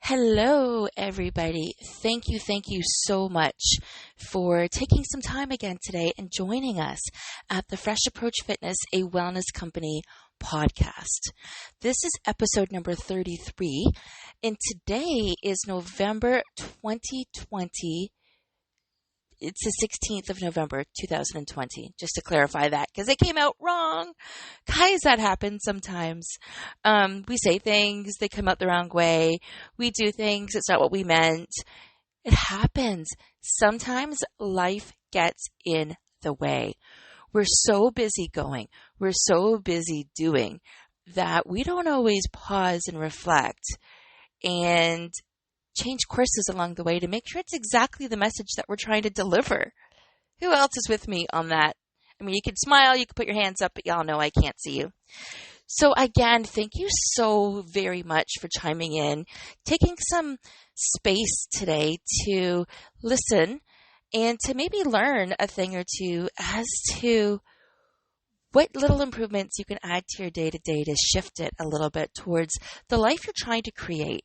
Hello, everybody. Thank you so much for taking some time again today and joining us at the Fresh Approach Fitness, a wellness company podcast. This is episode number 33, and today is November 2020. It's the 16th of November, 2020, just to clarify that, because it came out wrong. Guys, that happens sometimes. We say things, they come out the wrong way. We do things, it's not what we meant. It happens. Sometimes life gets in the way. We're so busy going, we're so busy doing that we don't always pause and reflect and change courses along the way to make sure it's exactly the message that we're trying to deliver. Who else is with me on that? I mean, you can smile, you can put your hands up, but y'all know I can't see you. So again, thank you so very much for chiming in, taking some space today to listen and to maybe learn a thing or two as to what little improvements you can add to your day-to-day to shift it a little bit towards the life you're trying to create.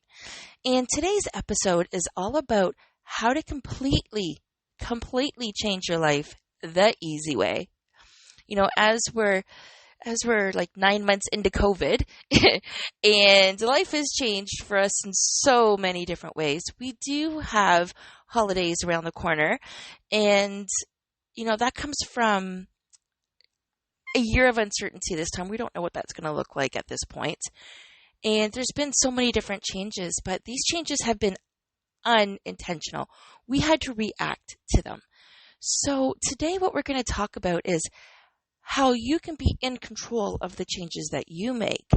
And today's episode is all about how to completely change your life the easy way. You know, as we're like 9 months into COVID and life has changed for us in so many different ways. We do have holidays around the corner, and you know, that comes from a year of uncertainty this time. We don't know what that's going to look like at this point. And there's been so many different changes, but these changes have been unintentional. We had to react to them. So today what we're going to talk about is how you can be in control of the changes that you make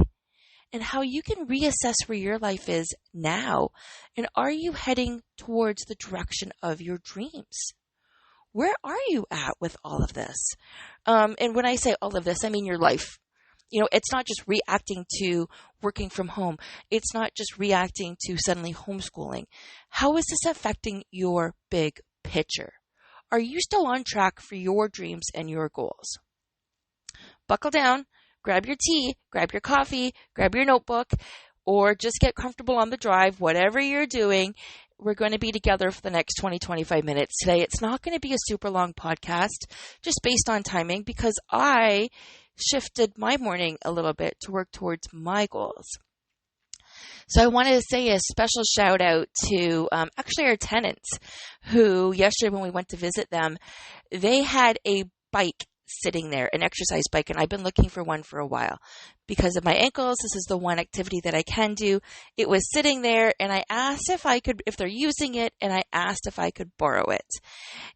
and how you can reassess where your life is now. And are you heading towards the direction of your dreams? Where are you at with all of this? And when I say all of this, I mean your life. You know, it's not just reacting to working from home. It's not just reacting to suddenly homeschooling. How is this affecting your big picture? Are you still on track for your dreams and your goals? Buckle down, grab your tea, grab your coffee, grab your notebook, or just get comfortable on the drive, whatever you're doing. We're going to be together for the next 25 minutes today. It's not going to be a super long podcast, just based on timing, because I shifted my morning a little bit to work towards my goals. So I wanted to say a special shout out to actually our tenants who yesterday when we went to visit them, they had a bike sitting there, an exercise bike, and I've been looking for one for a while. Because of my ankles, this is the one activity that I can do. It was sitting there, and I asked if they're using it, and I asked if I could borrow it.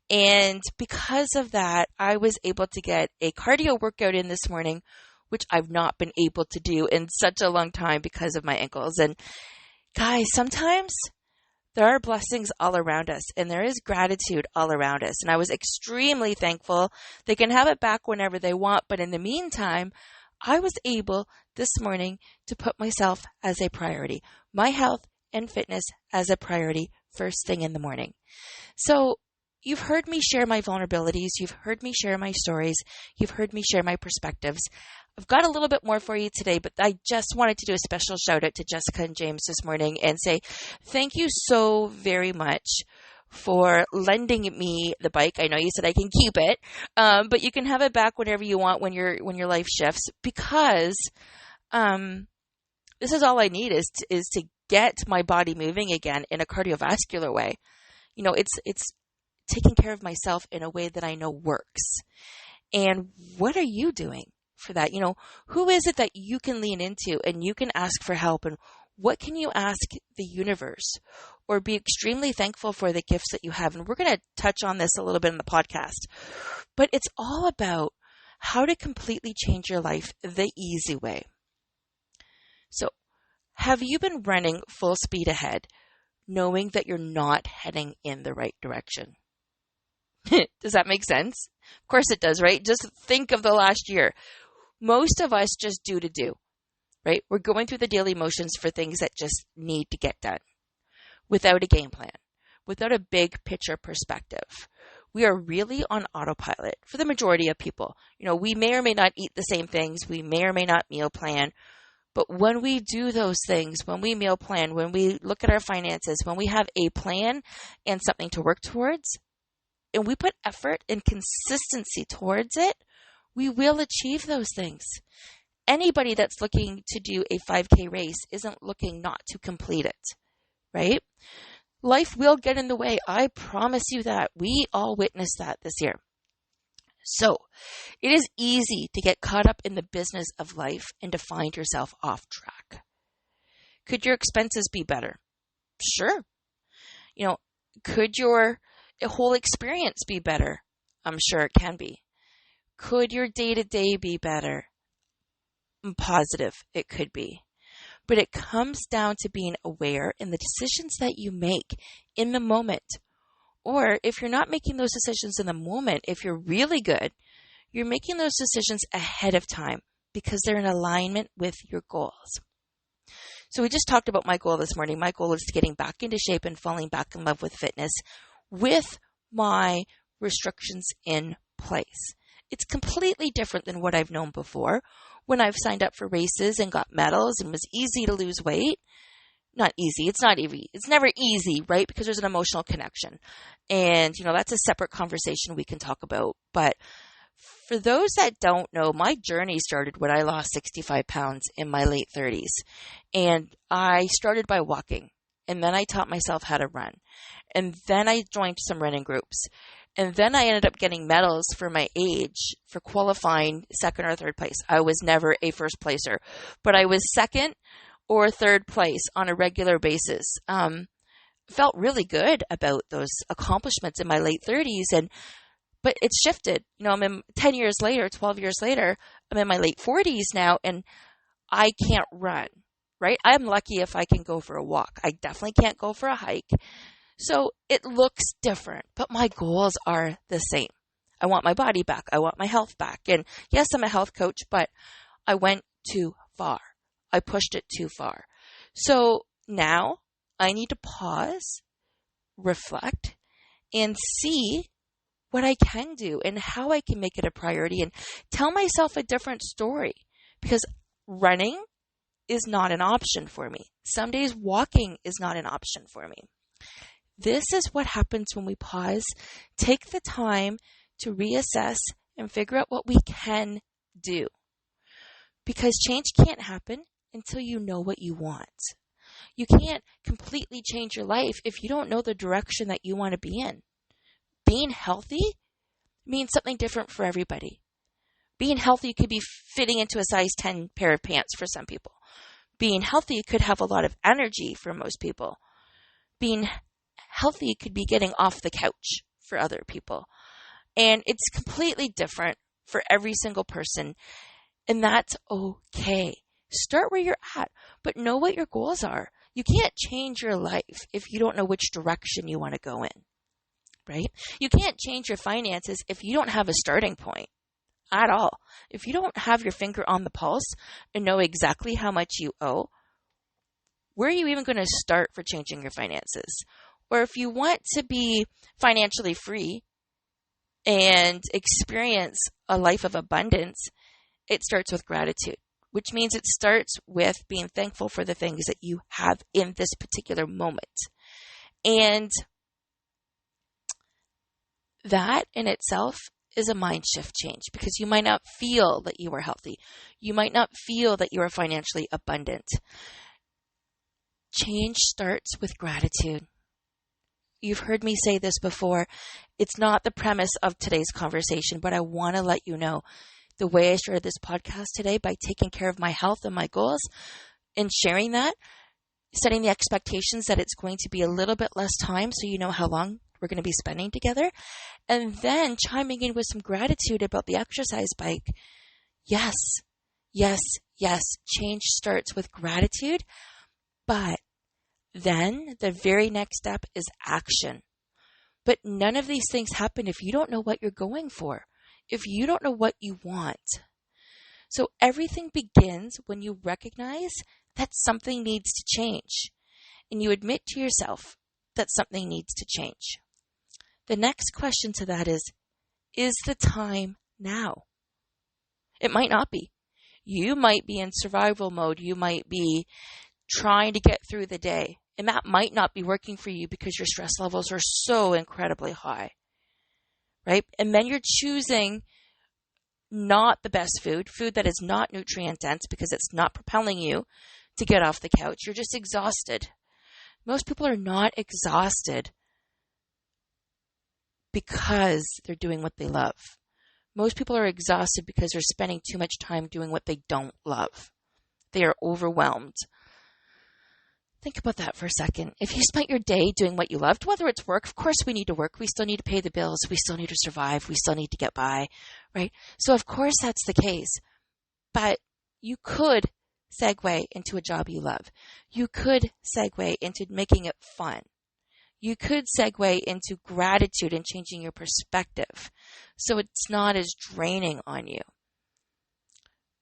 And because of that, I was able to get a cardio workout in this morning, which I've not been able to do in such a long time because of my ankles. And guys, sometimes there are blessings all around us, and there is gratitude all around us. And I was extremely thankful. They can have it back whenever they want, but in the meantime, I was able this morning to put myself as a priority, my health and fitness as a priority first thing in the morning. So you've heard me share my vulnerabilities. You've heard me share my stories. You've heard me share my perspectives. I've got a little bit more for you today, but I just wanted to do a special shout out to Jessica and James this morning and say thank you so very much for lending me the bike. I know you said I can keep it, but you can have it back whenever you want when your life shifts, because this is all I need is to get my body moving again in a cardiovascular way. You know, it's taking care of myself in a way that I know works. And what are you doing for that? You know, who is it that you can lean into and you can ask for help, and what can you ask the universe or be extremely thankful for the gifts that you have? And we're going to touch on this a little bit in the podcast, but it's all about how to completely change your life the easy way. So have you been running full speed ahead, knowing that you're not heading in the right direction? Does that make sense? Of course it does, right? Just think of the last year. Most of us just do, right? We're going through the daily motions for things that just need to get done without a game plan, without a big picture perspective. We are really on autopilot for the majority of people. You know, we may or may not eat the same things. We may or may not meal plan. But when we do those things, when we meal plan, when we look at our finances, when we have a plan and something to work towards, and we put effort and consistency towards it, we will achieve those things. Anybody that's looking to do a 5K race isn't looking not to complete it, right? Life will get in the way. I promise you that. We all witnessed that this year. So it is easy to get caught up in the business of life and to find yourself off track. Could your expenses be better? Sure. Could your whole experience be better? I'm sure it can be. Could your day-to-day be better? I'm positive it could be. But it comes down to being aware in the decisions that you make in the moment. Or if you're not making those decisions in the moment, if you're really good, you're making those decisions ahead of time because they're in alignment with your goals. So we just talked about my goal this morning. My goal is getting back into shape and falling back in love with fitness with my restrictions in place. It's completely different than what I've known before when I've signed up for races and got medals and was easy to lose weight. Not easy. It's not easy. It's never easy, right? Because there's an emotional connection. And, that's a separate conversation we can talk about. But for those that don't know, my journey started when I lost 65 pounds in my late 30s. And I started by walking. And then I taught myself how to run. And then I joined some running groups. And then I ended up getting medals for my age for qualifying second or third place. I was never a first placer, but I was second or third place on a regular basis. Felt really good about those accomplishments in my late 30s. But it's shifted. I'm in 10 years later, 12 years later, I'm in my late 40s now, and I can't run, right? I'm lucky if I can go for a walk. I definitely can't go for a hike. So it looks different, but my goals are the same. I want my body back. I want my health back. And yes, I'm a health coach, but I went too far. I pushed it too far. So now I need to pause, reflect, and see what I can do and how I can make it a priority and tell myself a different story, because running is not an option for me. Some days walking is not an option for me. This is what happens when we pause, take the time to reassess and figure out what we can do. Because change can't happen until you know what you want. You can't completely change your life if you don't know the direction that you want to be in. Being healthy means something different for everybody. Being healthy could be fitting into a size 10 pair of pants for some people. Being healthy could have a lot of energy for most people. Being healthy could be getting off the couch for other people. And it's completely different for every single person. And that's okay. Start where you're at, but know what your goals are. You can't change your life if you don't know which direction you want to go in, right? You can't change your finances if you don't have a starting point at all. If you don't have your finger on the pulse and know exactly how much you owe, where are you even going to start for changing your finances? Or if you want to be financially free and experience a life of abundance, it starts with gratitude, which means it starts with being thankful for the things that you have in this particular moment. And that in itself is a mind shift change, because you might not feel that you are healthy. You might not feel that you are financially abundant. Change starts with gratitude. You've heard me say this before. It's not the premise of today's conversation, but I want to let you know the way I started this podcast today by taking care of my health and my goals and sharing that, setting the expectations that it's going to be a little bit less time so you know how long we're going to be spending together, and then chiming in with some gratitude about the exercise bike. Yes, yes, yes, change starts with gratitude, but then the very next step is action. But none of these things happen if you don't know what you're going for, if you don't know what you want. So everything begins when you recognize that something needs to change, and you admit to yourself that something needs to change. The next question to that is the time now? It might not be. You might be in survival mode. You might be trying to get through the day. And that might not be working for you because your stress levels are so incredibly high, right? And then you're choosing not the best food that is not nutrient dense because it's not propelling you to get off the couch. You're just exhausted. Most people are not exhausted because they're doing what they love. Most people are exhausted because they're spending too much time doing what they don't love. They are overwhelmed. Think about that for a second. If you spent your day doing what you loved, whether it's work, of course we need to work. We still need to pay the bills. We still need to survive. We still need to get by, right? So of course that's the case. But you could segue into a job you love. You could segue into making it fun. You could segue into gratitude and changing your perspective so it's not as draining on you.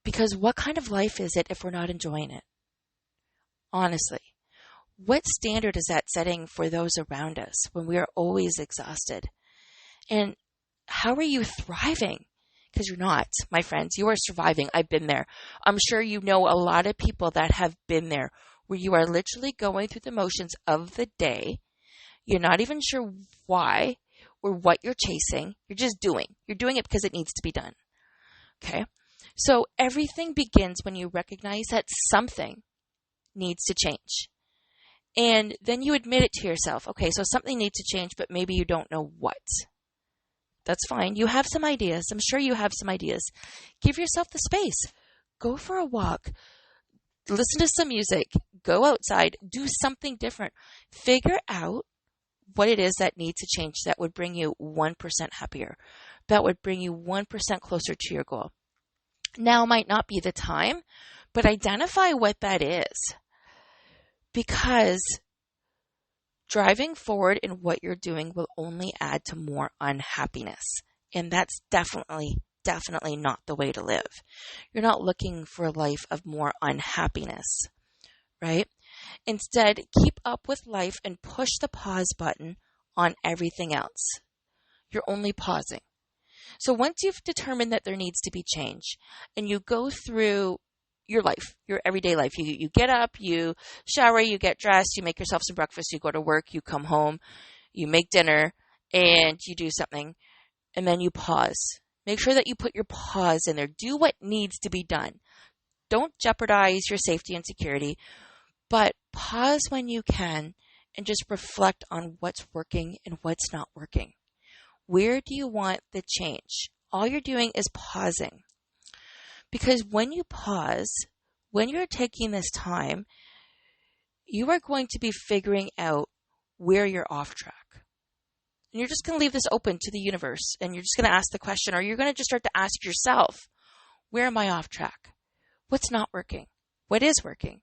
Because what kind of life is it if we're not enjoying it? Honestly, what standard is that setting for those around us when we are always exhausted? And how are you thriving? Because you're not, my friends. You are surviving. I've been there. I'm sure you know a lot of people that have been there where you are literally going through the motions of the day. You're not even sure why or what you're chasing. You're just doing. You're doing it because it needs to be done. Okay? So everything begins when you recognize that something needs to change. And then you admit it to yourself. Okay, so something needs to change, but maybe you don't know what. That's fine. You have some ideas. I'm sure you have some ideas. Give yourself the space. Go for a walk. Listen to some music. Go outside. Do something different. Figure out what it is that needs to change that would bring you 1% happier. That would bring you 1% closer to your goal. Now might not be the time, but identify what that is. Because driving forward in what you're doing will only add to more unhappiness. And that's definitely not the way to live. You're not looking for a life of more unhappiness, right? Instead, keep up with life and push the pause button on everything else. You're only pausing. So once you've determined that there needs to be change and you go through your life, your everyday life, you get up, you shower, you get dressed, you make yourself some breakfast, you go to work, you come home, you make dinner, and you do something, and then you pause. Make sure that you put your pause in there. Do what needs to be done. Don't jeopardize your safety and security, but pause when you can and just reflect on what's working and what's not working. Where do you want the change? All you're doing is pausing. Because when you pause, when you're taking this time, you are going to be figuring out where you're off track. And you're just going to leave this open to the universe. And you're just going to ask the question, or you're going to just start to ask yourself, where am I off track? What's not working? What is working?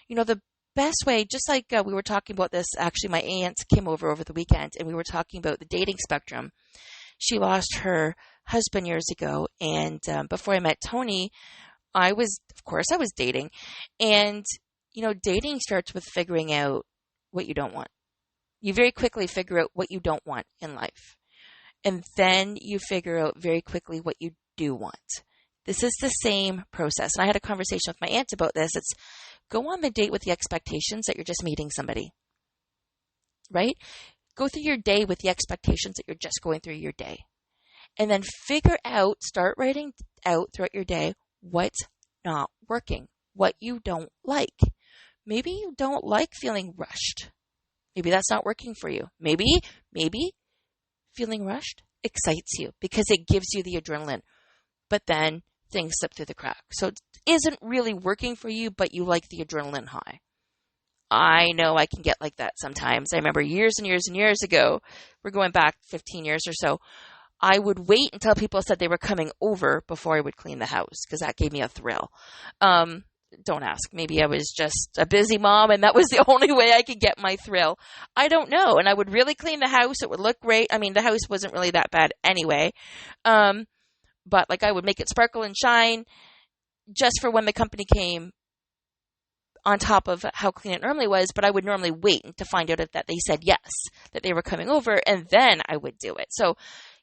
You know, the best way, just like we were talking about this, actually my aunt came over the weekend and we were talking about the dating spectrum. She lost her husband years ago, and before I met Tony, I was dating. And, you know, dating starts with figuring out what you don't want. You very quickly figure out what you don't want in life. And then you figure out very quickly what you do want. This is the same process. And I had a conversation with my aunt about this. It's go on the date with the expectations that you're just meeting somebody, right? Go through your day with the expectations that you're just going through your day. And then start writing out throughout your day what's not working, what you don't like. Maybe you don't like feeling rushed. Maybe that's not working for you. Maybe feeling rushed excites you because it gives you the adrenaline. But then things slip through the cracks. So it isn't really working for you, but you like the adrenaline high. I know I can get like that sometimes. I remember years and years and years ago, we're going back 15 years or so, I would wait until people said they were coming over before I would clean the house because that gave me a thrill. Don't ask. Maybe I was just a busy mom and that was the only way I could get my thrill. I don't know. And I would really clean the house. It would look great. I mean, the house wasn't really that bad anyway. But like I would make it sparkle and shine just for when the company came, on top of how clean it normally was. But I would normally wait to find out that they said yes, that they were coming over, and then I would do it. So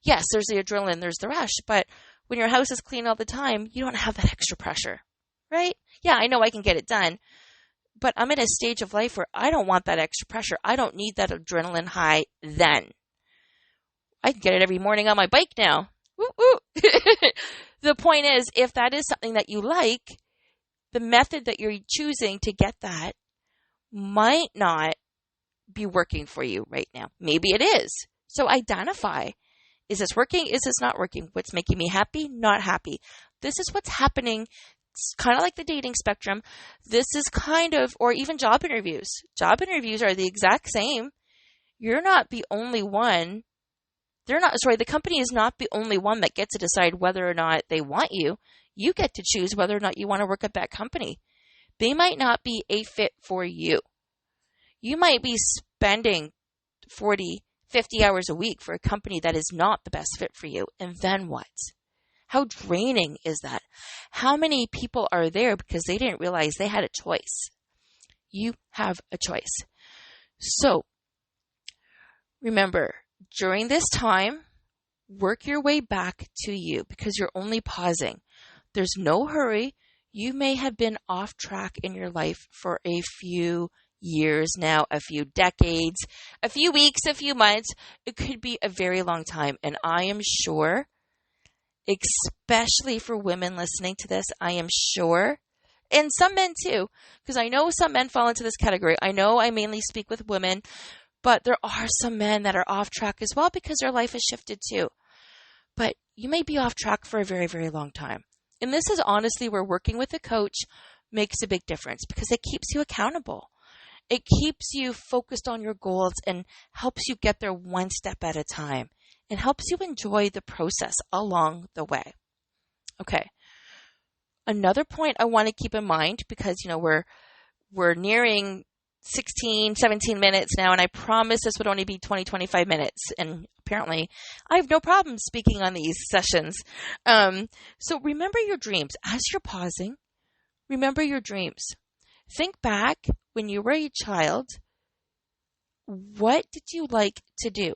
yes, there's the adrenaline, there's the rush. But when your house is clean all the time, you don't have that extra pressure, right? Yeah, I know I can get it done, but I'm in a stage of life where I don't want that extra pressure. I don't need that adrenaline high then. I can get it every morning on my bike now. Woo woo. The point is, if that is something that you like, the method that you're choosing to get that might not be working for you right now. Maybe it is. So identify. Is this working? Is this not working? What's making me happy? Not happy. This is what's happening. It's kind of like the dating spectrum. This is kind of, or even job interviews. Job interviews are the exact same. You're not the only one. The company is not the only one that gets to decide whether or not they want you. You get to choose whether or not you want to work at that company. They might not be a fit for you. You might be spending 40, 50 hours a week for a company that is not the best fit for you. And then what? How draining is that? How many people are there because they didn't realize they had a choice? You have a choice. So remember, during this time, work your way back to you because you're only pausing. There's no hurry. You may have been off track in your life for a few years now, a few decades, a few weeks, a few months. It could be a very long time. And I am sure, especially for women listening to this, I am sure, and some men too, because I know some men fall into this category. I know I mainly speak with women, but there are some men that are off track as well because their life has shifted too. But you may be off track for a very, very long time. And this is honestly where working with a coach makes a big difference because it keeps you accountable. It keeps you focused on your goals and helps you get there one step at a time and helps you enjoy the process along the way. Okay. Another point I want to keep in mind because, we're nearing 16, 17 minutes now, and I promised this would only be 20, 25 minutes. And apparently I have no problem speaking on these sessions. So remember your dreams. As you're pausing, remember your dreams. Think back when you were a child. What did you like to do?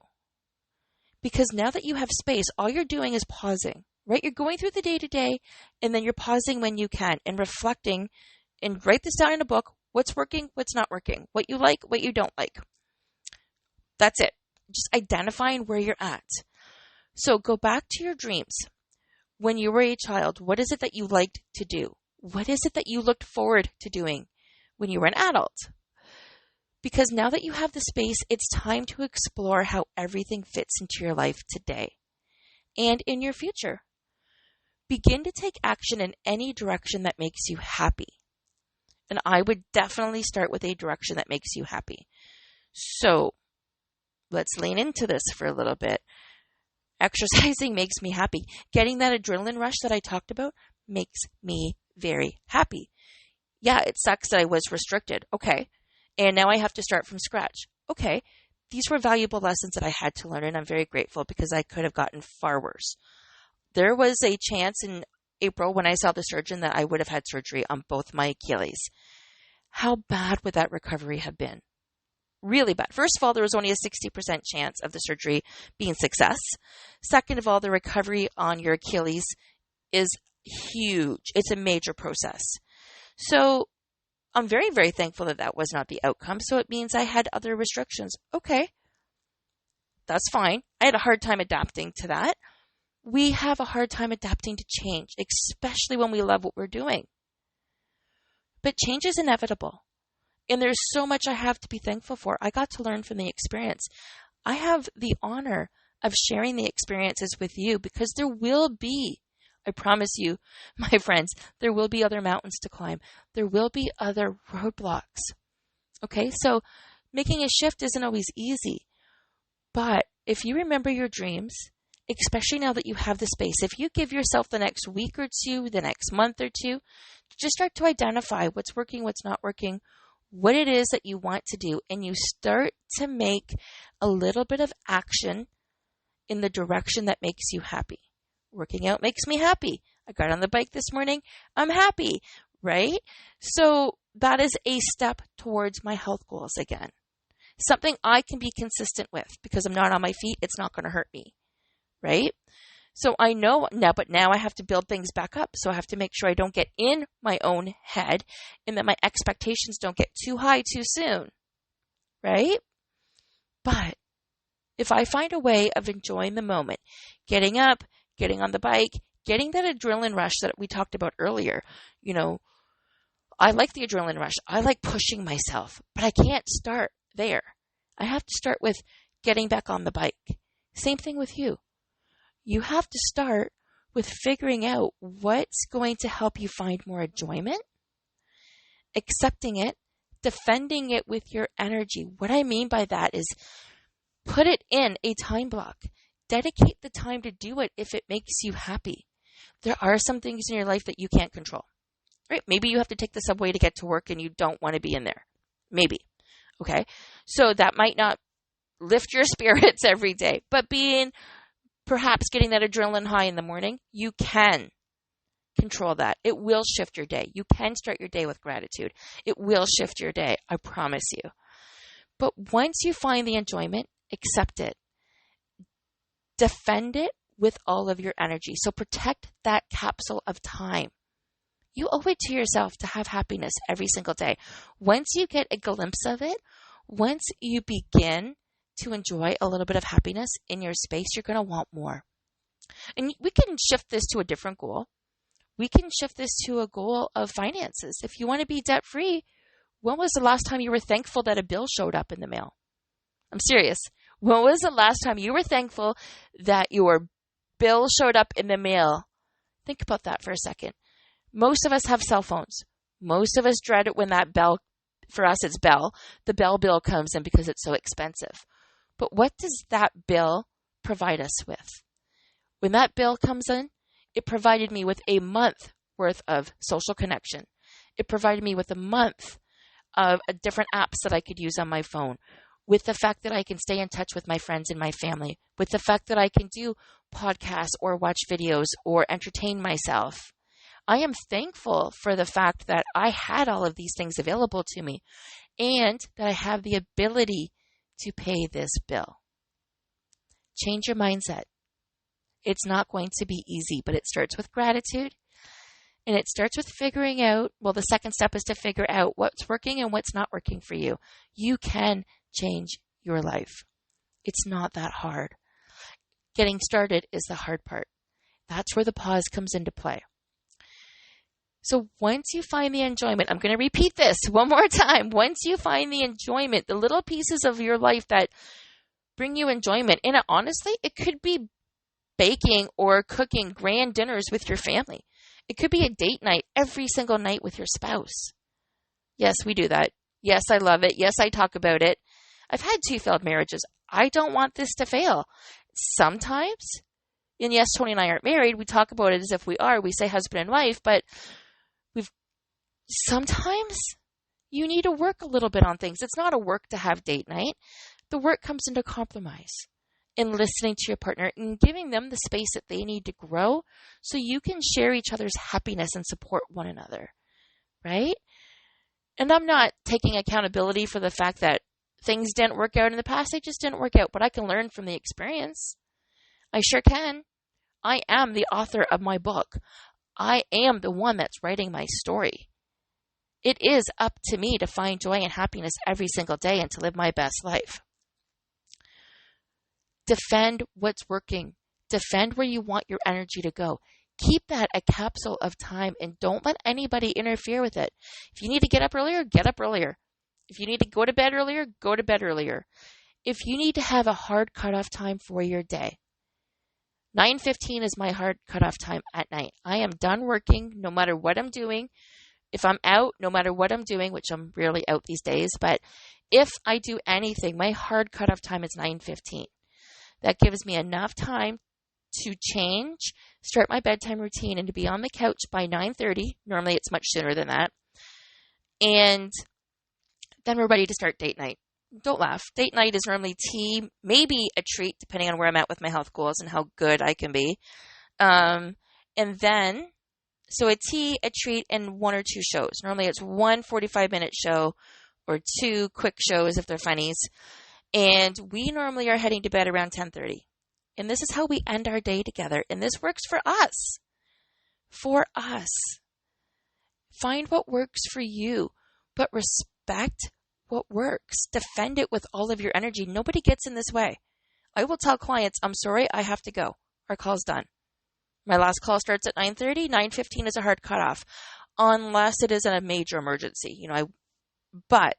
Because now that you have space, all you're doing is pausing, right? You're going through the day-to-day, and then you're pausing when you can and reflecting, and write this down in a book. What's working, what's not working, what you like, what you don't like. That's it. Just identifying where you're at. So go back to your dreams. When you were a child, what is it that you liked to do? What is it that you looked forward to doing when you were an adult? Because now that you have the space, it's time to explore how everything fits into your life today and in your future. Begin to take action in any direction that makes you happy. And I would definitely start with a direction that makes you happy. So let's lean into this for a little bit. Exercising makes me happy. Getting that adrenaline rush that I talked about makes me very happy. Yeah, it sucks that I was restricted. Okay. And now I have to start from scratch. Okay. These were valuable lessons that I had to learn, and I'm very grateful because I could have gotten far worse. There was a chance in April when I saw the surgeon that I would have had surgery on both my Achilles. How bad would that recovery have been? Really bad. First of all, there was only a 60% chance of the surgery being success. Second of all, the recovery on your Achilles is huge. It's a major process. So I'm very, very thankful that that was not the outcome. So it means I had other restrictions. Okay. That's fine. I had a hard time adapting to that. We have a hard time adapting to change, especially when we love what we're doing. But change is inevitable. And there's so much I have to be thankful for. I got to learn from the experience. I have the honor of sharing the experiences with you because there will be, I promise you, my friends, there will be other mountains to climb. There will be other roadblocks. Okay, so making a shift isn't always easy. But if you remember your dreams, especially now that you have the space, if you give yourself the next week or two, the next month or two, just start to identify what's working, what's not working, what it is that you want to do, and you start to make a little bit of action in the direction that makes you happy. Working out makes me happy. I got on the bike this morning. I'm happy, right? So that is a step towards my health goals again. Something I can be consistent with because I'm not on my feet. It's not going to hurt me, right? So I know now, but now I have to build things back up. So I have to make sure I don't get in my own head and that my expectations don't get too high too soon, right? But if I find a way of enjoying the moment, getting up, getting on the bike, getting that adrenaline rush that we talked about earlier, I like the adrenaline rush. I like pushing myself, but I can't start there. I have to start with getting back on the bike. Same thing with you. You have to start with figuring out what's going to help you find more enjoyment, accepting it, defending it with your energy. What I mean by that is put it in a time block. Dedicate the time to do it if it makes you happy. There are some things in your life that you can't control, right? Maybe you have to take the subway to get to work and you don't want to be in there. Maybe. Okay. So that might not lift your spirits every day, but perhaps getting that adrenaline high in the morning, you can control that. It will shift your day. You can start your day with gratitude. It will shift your day. I promise you. But once you find the enjoyment, accept it. Defend it with all of your energy. So protect that capsule of time. You owe it to yourself to have happiness every single day. Once you get a glimpse of it, once you begin to enjoy a little bit of happiness in your space, you're going to want more. And we can shift this to a different goal. We can shift this to a goal of finances. If you want to be debt-free, when was the last time you were thankful that a bill showed up in the mail? I'm serious. When was the last time you were thankful that your bill showed up in the mail? Think about that for a second. Most of us have cell phones. Most of us dread it when that bell, for us it's bell, the bell bill comes in because it's so expensive. But what does that bill provide us with? When that bill comes in, it provided me with a month worth of social connection. It provided me with a month of different apps that I could use on my phone, with the fact that I can stay in touch with my friends and my family, with the fact that I can do podcasts or watch videos or entertain myself. I am thankful for the fact that I had all of these things available to me and that I have the ability to pay this bill. Change your mindset. It's not going to be easy, but it starts with gratitude. And it starts with figuring out, the second step is to figure out what's working and what's not working for you. You can change your life. It's not that hard. Getting started is the hard part. That's where the pause comes into play. So once you find the enjoyment, I'm going to repeat this one more time. Once you find the enjoyment, the little pieces of your life that bring you enjoyment, and honestly, it could be baking or cooking grand dinners with your family. It could be a date night every single night with your spouse. Yes, we do that. Yes, I love it. Yes, I talk about it. I've had 2 failed marriages. I don't want this to fail. Sometimes, and yes, Tony and I aren't married. We talk about it as if we are. We say husband and wife, but sometimes you need to work a little bit on things. It's not a work to have date night. The work comes into compromise and listening to your partner and giving them the space that they need to grow so you can share each other's happiness and support one another, right? And I'm not taking accountability for the fact that things didn't work out in the past. They just didn't work out, but I can learn from the experience. I sure can. I am the author of my book. I am the one that's writing my story. It is up to me to find joy and happiness every single day and to live my best life. Defend what's working. Defend where you want your energy to go. Keep that a capsule of time and don't let anybody interfere with it. If you need to get up earlier, get up earlier. If you need to go to bed earlier, go to bed earlier. If you need to have a hard cutoff time for your day, 9:15 is my hard cutoff time at night. I am done working no matter what I'm doing. If I'm out, no matter what I'm doing, which I'm rarely out these days, but if I do anything, my hard cutoff time is 9:15. That gives me enough time to change, start my bedtime routine, and to be on the couch by 9:30. Normally it's much sooner than that. And then we're ready to start date night. Don't laugh. Date night is normally tea, maybe a treat, depending on where I'm at with my health goals and how good I can be. And then, so a tea, a treat, and 1 or 2 shows. Normally it's 1 45-minute show or 2 quick shows if they're funnies. And we normally are heading to bed around 10:30. And this is how we end our day together. And this works for us. For us. Find what works for you, but respect what works. Defend it with all of your energy. Nobody gets in this way. I will tell clients, I'm sorry, I have to go. Our call's done. My last call starts at 9:30. 9:15 is a hard cutoff, unless it isn't a major emergency. But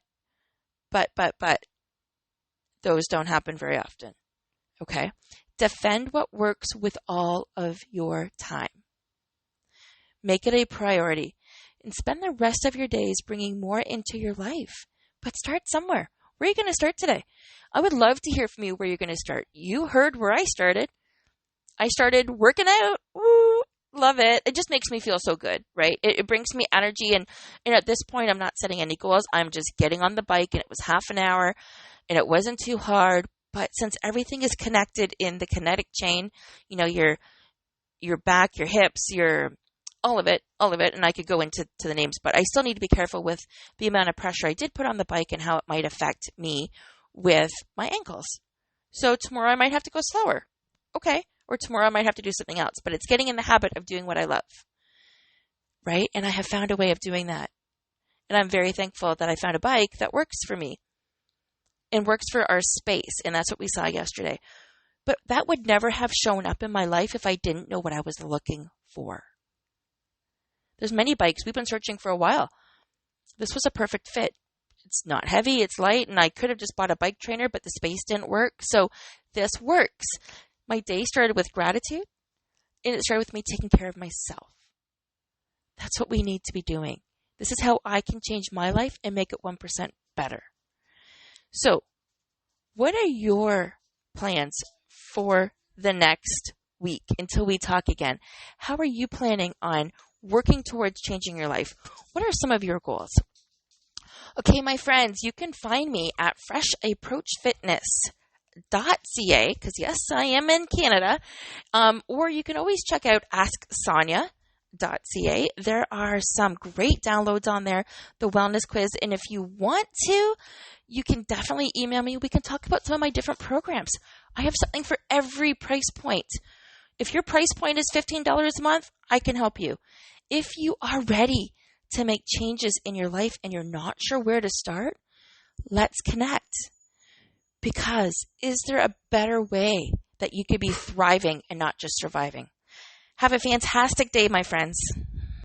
those don't happen very often. Okay? Defend what works with all of your time. Make it a priority and spend the rest of your days bringing more into your life. But start somewhere. Where are you going to start today? I would love to hear from you where you're going to start. You heard where I started. I started working out. Woo, love it. It just makes me feel so good, right? It brings me energy. And at this point, I'm not setting any goals. I'm just getting on the bike, and it was half an hour, and it wasn't too hard. But since everything is connected in the kinetic chain, your back, your hips, all of it, and I could go into the names, but I still need to be careful with the amount of pressure I did put on the bike and how it might affect me with my ankles. So tomorrow I might have to go slower. Okay. Or tomorrow I might have to do something else, but it's getting in the habit of doing what I love. Right? And I have found a way of doing that. And I'm very thankful that I found a bike that works for me and works for our space. And that's what we saw yesterday. But that would never have shown up in my life if I didn't know what I was looking for. There's many bikes we've been searching for a while. This was a perfect fit. It's not heavy, it's light, and I could have just bought a bike trainer, but the space didn't work. So this works. My day started with gratitude, and it started with me taking care of myself. That's what we need to be doing. This is how I can change my life and make it 1% better. So, what are your plans for the next week until we talk again? How are you planning on working towards changing your life? What are some of your goals? Okay, my friends, you can find me at freshapproachfitness.ca, because yes, I am in Canada, or you can always check out asksonia.ca. There are some great downloads on there, the wellness quiz, and if you want to, you can definitely email me. We can talk about some of my different programs. I have something for every price point. If your price point is $15 a month, I can help you. If you are ready to make changes in your life and you're not sure where to start, let's connect. Because is there a better way that you could be thriving and not just surviving? Have a fantastic day, my friends.